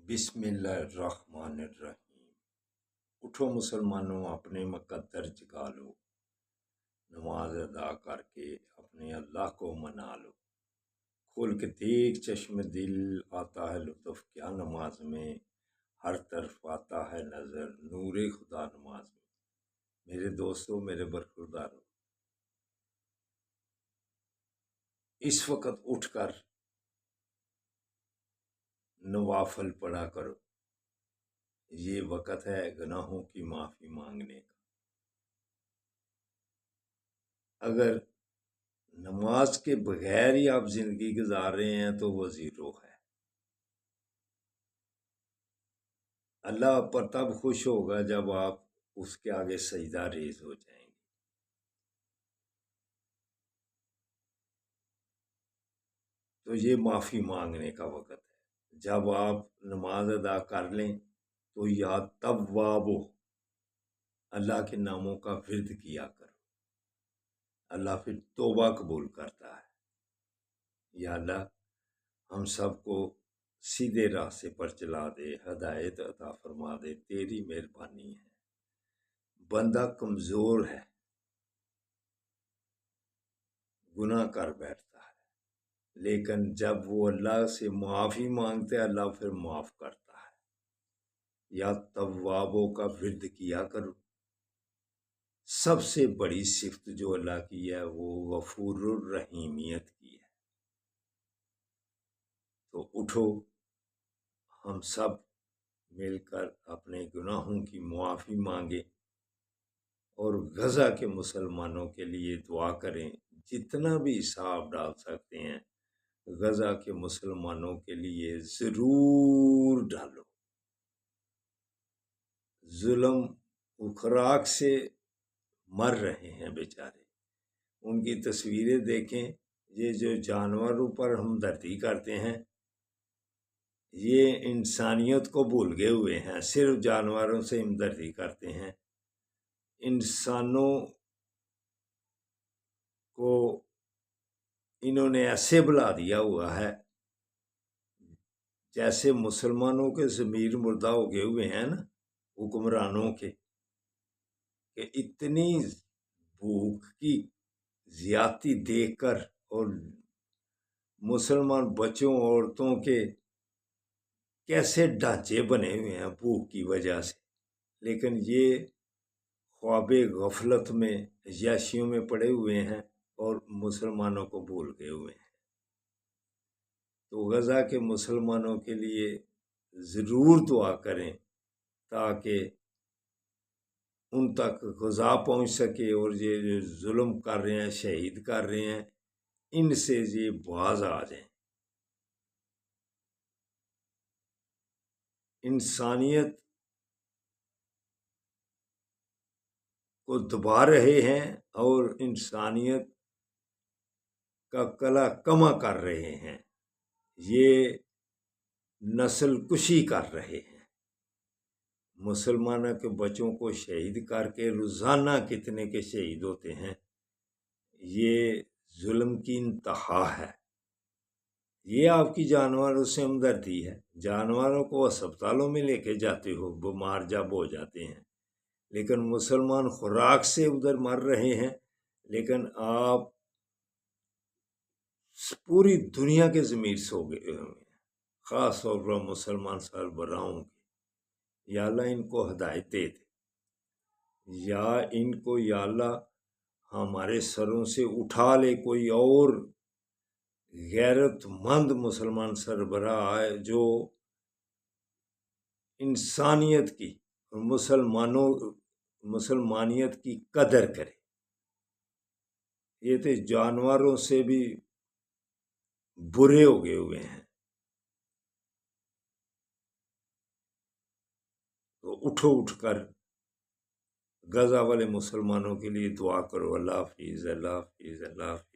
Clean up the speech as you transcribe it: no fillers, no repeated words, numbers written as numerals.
بسم اللہ الرحمن الرحیم۔ اٹھو مسلمانوں، اپنے مقدر جگا لو، نماز ادا کر کے اپنے اللہ کو منا لو۔ کھول کے دیکھ چشم دل، آتا ہے لطف کیا نماز میں، ہر طرف آتا ہے نظر نور خدا نماز میں۔ میرے دوستو، میرے برخوردارو، اس وقت اٹھ کر نوافل پڑھا کرو۔ یہ وقت ہے گناہوں کی معافی مانگنے کا۔ اگر نماز کے بغیر ہی آپ زندگی گزار رہے ہیں تو وہ زیرو ہے۔ اللہ آپ پر تب خوش ہوگا جب آپ اس کے آگے سجدہ ریز ہو جائیں گے۔ تو یہ معافی مانگنے کا وقت ہے۔ جب آپ نماز ادا کر لیں تو یا توابو، اللہ کے ناموں کا ورد کیا کرو۔ اللہ پھر توبہ قبول کرتا ہے۔ یا اللہ ہم سب کو سیدھے راستے پر چلا دے، ہدایت عطا فرما دے، تیری مہربانی ہے۔ بندہ کمزور ہے، گناہ کر بیٹھتا ہے، لیکن جب وہ اللہ سے معافی مانگتے اللہ پھر معاف کرتا ہے۔ یا توابوں کا ورد کیا کرو۔ سب سے بڑی صفت جو اللہ کی ہے وہ غفور الرحیمیت کی ہے۔ تو اٹھو، ہم سب مل کر اپنے گناہوں کی معافی مانگیں اور غزہ کے مسلمانوں کے لیے دعا کریں۔ جتنا بھی حساب ڈال سکتے ہیں غزہ کے مسلمانوں کے لیے ضرور ڈالو۔ ظلم و خوراک سے مر رہے ہیں بیچارے، ان کی تصویریں دیکھیں۔ یہ جو جانوروں پر ہمدردی کرتے ہیں یہ انسانیت کو بھول گئے ہوئے ہیں، صرف جانوروں سے ہمدردی کرتے ہیں۔ انسانوں کو انہوں نے ایسے بلا دیا ہوا ہے جیسے مسلمانوں کے ضمیر مردہ ہو گئے ہوئے ہیں نا حکمرانوں کے، کہ اتنی بھوک کی زیادتی دیکھ کر اور مسلمان بچوں عورتوں کے کیسے ڈھانچے بنے ہوئے ہیں بھوک کی وجہ سے، لیکن یہ خواب غفلت میں عیاشیوں میں پڑے ہوئے ہیں اور مسلمانوں کو بھول گئے ہوئے ہیں۔ تو غزہ کے مسلمانوں کے لیے ضرور دعا کریں تاکہ ان تک غذا پہنچ سکے، اور یہ جو ظلم کر رہے ہیں، شہید کر رہے ہیں، ان سے یہ باز آ جائیں۔ انسانیت کو دبا رہے ہیں اور انسانیت کا کلا کما کر رہے ہیں، یہ نسل کشی کر رہے ہیں۔ مسلمانوں کے بچوں کو شہید کر کے روزانہ کتنے کے شہید ہوتے ہیں، یہ ظلم کی انتہا ہے۔ یہ آپ کی جانوروں سے ہمدردی ہے، جانوروں کو اسپتالوں میں لے کے جاتے ہو بیمار جب ہو جاتے ہیں، لیکن مسلمان خوراک سے ادھر مر رہے ہیں، لیکن آپ پوری دنیا کے ضمیر سو گئے ہوئے ہیں، خاص طور پر مسلمان سربراہوں کے۔ یا اللہ ان کو ہدایت دے دے، یا ان کو یا اللہ ہمارے سروں سے اٹھا لے، کوئی اور غیرت مند مسلمان سربراہ ہے جو انسانیت کی اور مسلمانیت کی قدر کرے۔ یہ تو جانوروں سے بھی برے ہو گئے ہوئے ہیں۔ تو اٹھو، اٹھ کر غزہ والے مسلمانوں کے لیے دعا کرو۔ اللہ حافظ، اللہ حافظ، اللہ حافظ۔